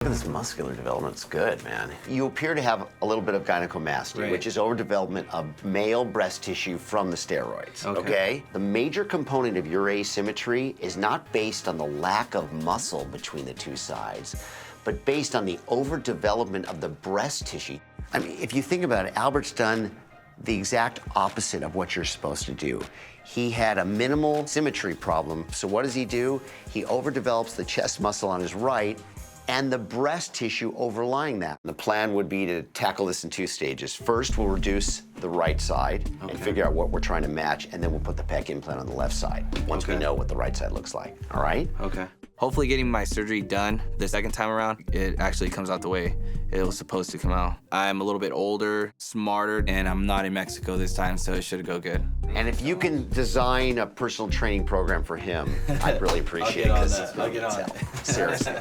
Look at this muscular development. It's good, man. You appear to have a little bit of gynecomastia, Right. which is overdevelopment of male breast tissue from the steroids, okay? The major component of your asymmetry is not based on the lack of muscle between the two sides, but based on the overdevelopment of the breast tissue. I mean, if you think about it, Albert's done the exact opposite of what you're supposed to do. He had a minimal symmetry problem, so what does he do? He overdevelops the chest muscle on his right and the breast tissue overlying that. The plan would be to tackle this in 2 stages. First, we'll reduce the right side and figure out what we're trying to match, and then we'll put the pec implant on the left side once we know what the right side looks like, all right? Okay. Hopefully getting my surgery done the second time around, it actually comes out the way it was supposed to come out. I'm a little bit older, smarter, and I'm not in Mexico this time, so it should go good. And if you can design a personal training program for him, I'd really appreciate it. I'll 'cause get on that. I'll get on it. Seriously.